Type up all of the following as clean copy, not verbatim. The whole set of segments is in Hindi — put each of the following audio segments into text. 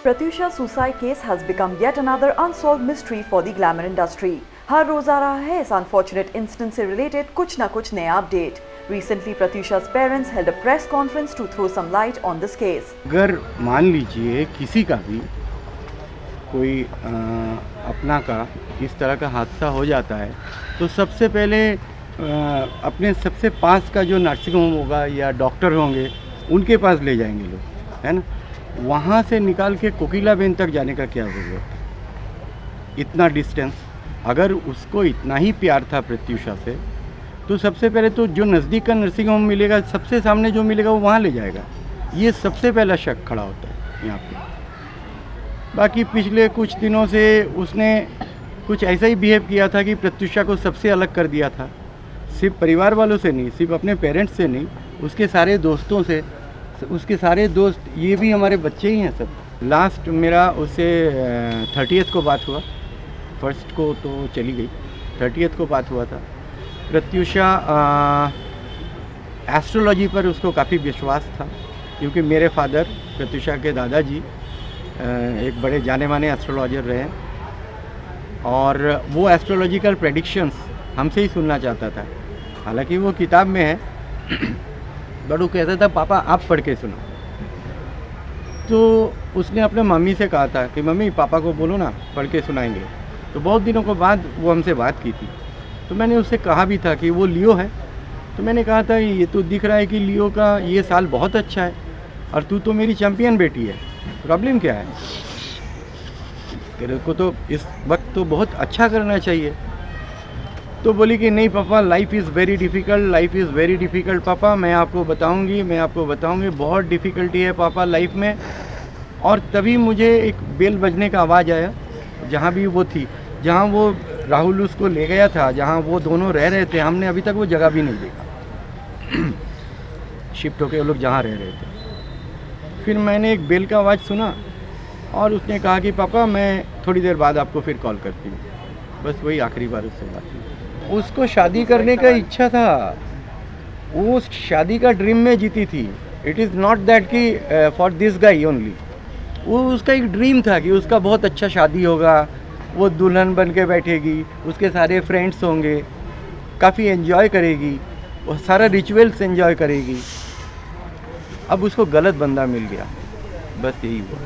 Pratyusha suicide case has become yet another unsolved mystery for the glamour industry. हर रोज आ रहा है इस अनफॉर्चुनेट इंसिडेंट से रिलेटेड कुछ न कुछ नया update. Recently, Pratyusha's parents held a press conference to throw some light on this case. अगर मान लीजिए किसी का भी कोई अपना का इस तरह का हादसा हो जाता है तो सबसे पहले अपने सबसे पास का जो नर्सिंग होम होगा या डॉक्टर होंगे उनके पास ले जाएंगे लोग, है ना. वहाँ से निकाल के कोकिलाबेन तक जाने का क्या ज़रूरत है, इतना डिस्टेंस. अगर उसको इतना ही प्यार था प्रत्युषा से तो सबसे पहले तो जो नज़दीक का नर्सिंग होम मिलेगा, सबसे सामने जो मिलेगा वो वहाँ ले जाएगा. ये सबसे पहला शक खड़ा होता है यहाँ पे. बाकी पिछले कुछ दिनों से उसने कुछ ऐसा ही बिहेव किया था कि प्रत्युषा को सबसे अलग कर दिया था. सिर्फ परिवार वालों से नहीं, सिर्फ अपने पेरेंट्स से नहीं, उसके सारे दोस्तों से. उसके सारे दोस्त ये भी हमारे बच्चे ही हैं सब. लास्ट मेरा उससे 30th को बात हुआ. फर्स्ट को तो चली गई, 30th को बात हुआ था. प्रत्युषा एस्ट्रोलॉजी पर उसको काफ़ी विश्वास था क्योंकि मेरे फादर प्रत्युषा के दादाजी एक बड़े जाने माने एस्ट्रोलॉजर रहे और वो एस्ट्रोलॉजिकल प्रेडिक्शंस हमसे ही सुनना चाहता था. हालांकि वो किताब में है बट वो कहता था पापा आप पढ़ के सुनो. तो उसने अपने मम्मी से कहा था कि मम्मी पापा को बोलो ना पढ़ के सुनाएंगे. तो बहुत दिनों के बाद वो हमसे बात की थी. तो मैंने उससे कहा भी था कि वो लियो है. तो मैंने कहा था ये तो दिख रहा है कि लियो का ये साल बहुत अच्छा है और तू तो मेरी चैम्पियन बेटी है, प्रॉब्लम क्या है, तेरे को तो इस वक्त तो बहुत अच्छा करना चाहिए. तो बोली कि नहीं पापा life is very difficult, life is very difficult पापा, मैं आपको बताऊंगी बहुत डिफ़िकल्टी है पापा लाइफ में. और तभी मुझे एक बेल बजने का आवाज़ आया जहाँ भी वो थी, जहाँ वो राहुल उसको ले गया था, जहाँ वो दोनों रह रहे थे. हमने अभी तक वो जगह भी नहीं देखा. शिफ्ट होके वो लोग जहाँ रह रहे थे. फिर मैंने एक बेल का आवाज़ सुना और उसने कहा कि पापा मैं थोड़ी देर बाद आपको फिर कॉल करती हूँ. बस वही आखिरी बार उससे बात हुई. उसको शादी करने का इच्छा था, वो शादी का ड्रीम में जीती थी. इट इज़ नॉट दैट कि फॉर दिस गाई ओनली. वो उसका एक ड्रीम था कि उसका बहुत अच्छा शादी होगा, वो दुल्हन बन के बैठेगी, उसके सारे फ्रेंड्स होंगे, काफ़ी एंजॉय करेगी, वो सारा रिचुअल्स एंजॉय करेगी. अब उसको गलत बंदा मिल गया, बस यही हुआ.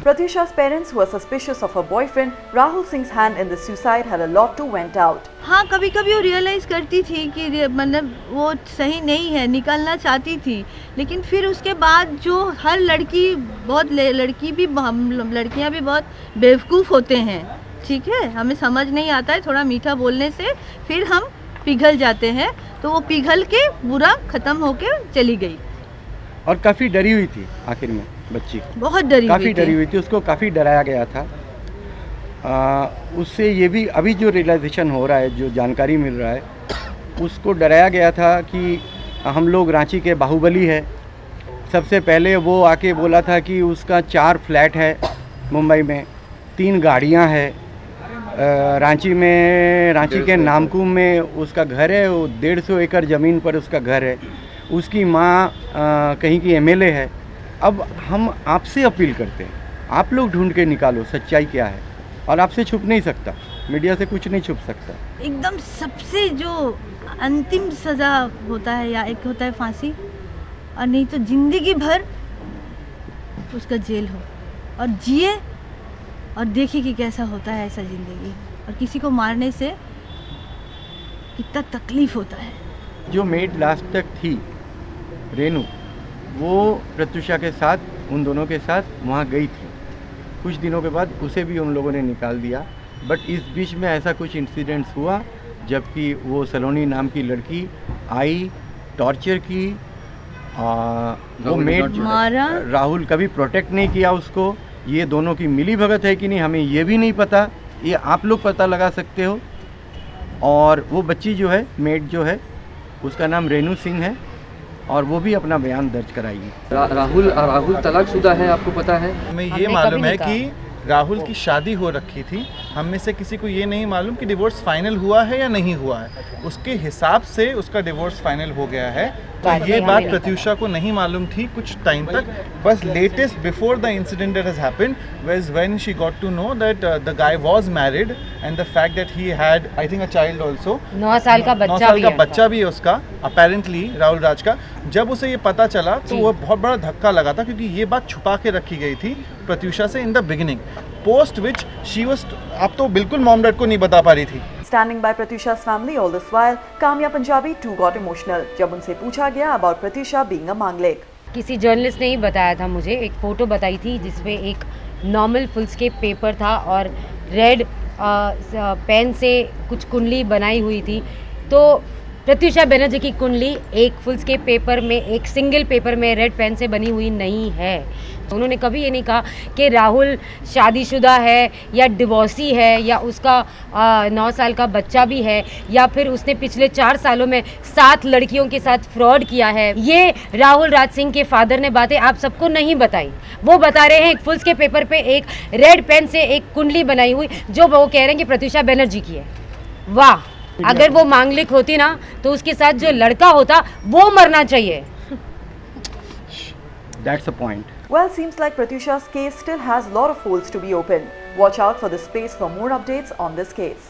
Pratyusha's parents who were suspicious of her boyfriend Rahul Singh's hand in the suicide had a lot to went out. हाँ, कभी कभी वो रियलाइज़ करती थी कि मतलब वो सही नहीं है, निकलना चाहती थी. लेकिन फिर उसके बाद जो हर लड़की लड़कियाँ भी बहुत बेवकूफ़ होते हैं. ठीक है, हमें समझ नहीं आता है, थोड़ा मीठा बोलने से फिर हम पिघल जाते हैं. तो वो पिघल के बुरा ख़त्म होके चली गई और काफ़ी डरी हुई थी. आखिर में बच्ची बहुत डरी हुई थी. उसको काफ़ी डराया गया था. उससे ये भी अभी जो रियलाइजेशन हो रहा है, जो जानकारी मिल रहा है, उसको डराया गया था कि हम लोग रांची के बाहुबली है. सबसे पहले वो आके बोला था कि उसका 4 फ्लैट है मुंबई में, 3 गाड़ियां हैं. रांची के नामकुम में उसका घर है, वो 150 एकड़ ज़मीन पर उसका घर है. उसकी माँ कहीं की MLA है. अब हम आपसे अपील करते हैं, आप लोग ढूंढ के निकालो सच्चाई क्या है. और आपसे छुप नहीं सकता, मीडिया से कुछ नहीं छुप सकता. एकदम सबसे जो अंतिम सज़ा होता है, या एक होता है फांसी, और नहीं तो ज़िंदगी भर उसका जेल हो और जिए और देखिए कि कैसा होता है ऐसा ज़िंदगी. और किसी को मारने से कितना तकलीफ़ होता है. जो मेड लास्ट तक थी रेनू, वो प्रत्युषा के साथ, उन दोनों के साथ वहाँ गई थी. कुछ दिनों के बाद उसे भी उन लोगों ने निकाल दिया. बट इस बीच में ऐसा कुछ इंसिडेंट्स हुआ जबकि वो सलोनी नाम की लड़की आई, टॉर्चर की, वो मेड मारा. राहुल कभी प्रोटेक्ट नहीं किया उसको. ये दोनों की मिली भगत है कि नहीं हमें ये भी नहीं पता, ये आप लोग पता लगा सकते हो. और वो बच्ची जो है, मेड जो है, उसका नाम रेनू सिंह है और वो भी अपना बयान दर्ज कराएगी. राहुल तलाकशुदा है, आपको पता है? हमें ये मालूम है कि राहुल की शादी हो रखी थी. हम में से किसी को ये नहीं मालूम कि डिवोर्स फाइनल हुआ है या नहीं हुआ है. उसके हिसाब से उसका डिवोर्स फाइनल हो गया है. तो ये बात प्रत्यूषा को नहीं मालूम थी कुछ टाइम तक, बस latest before the incident that has happened was when she got to know that the guy was married and the fact that he had I think a child also, 9 साल का 9 बच्चा साल भी का है। बच्चा भी है उसका अपेरेंटली राहुल राज का। जब उसे ये पता चला तो जी। वो बहुत बड़ा धक्का लगा था, क्योंकि ये बात छुपा के रखी गई थी प्रत्यूषा से in the beginning, post which she was, अब तो बिल्कुल मॉम डैड को नहीं बता पा रही थी। Standing by Pratyusha's family all this while, Kamya Punjabi too got emotional जब उनसे पूछा गया about Pratyusha being a मांगलिक। किसी जर्नलिस्ट ने ही बताया था मुझे, एक फ़ोटो बताई थी जिसपे एक नॉर्मल फुल स्केप पेपर था और रेड पेन से कुछ कुंडली बनाई हुई थी। तो प्रत्यूषा बनर्जी की कुंडली एक फुल स्केप पेपर में, एक सिंगल पेपर में रेड पेन से बनी हुई नहीं है। उन्होंने कभी ये नहीं कहा कि राहुल शादीशुदा है या डिवोर्सी है या उसका 9 साल का बच्चा भी है या फिर उसने पिछले 4 सालों में 7 लड़कियों के साथ फ्रॉड किया है। ये राहुल राज सिंह के फादर ने बातें आप सबको नहीं बताई। वो बता रहे हैं एक फुल स्केप पेपर पे एक रेड पेन से एक कुंडली बनाई हुई, जो वो कह रहे हैं कि प्रत्यूषा बनर्जी की है। वाह, अगर वो मांगलिक होती ना तो उसके साथ जो लड़का होता वो मरना चाहिए। That's the point. Well, seems like Pratyusha's case still has a lot of holes to be opened. Watch out for this space for more updates on this case.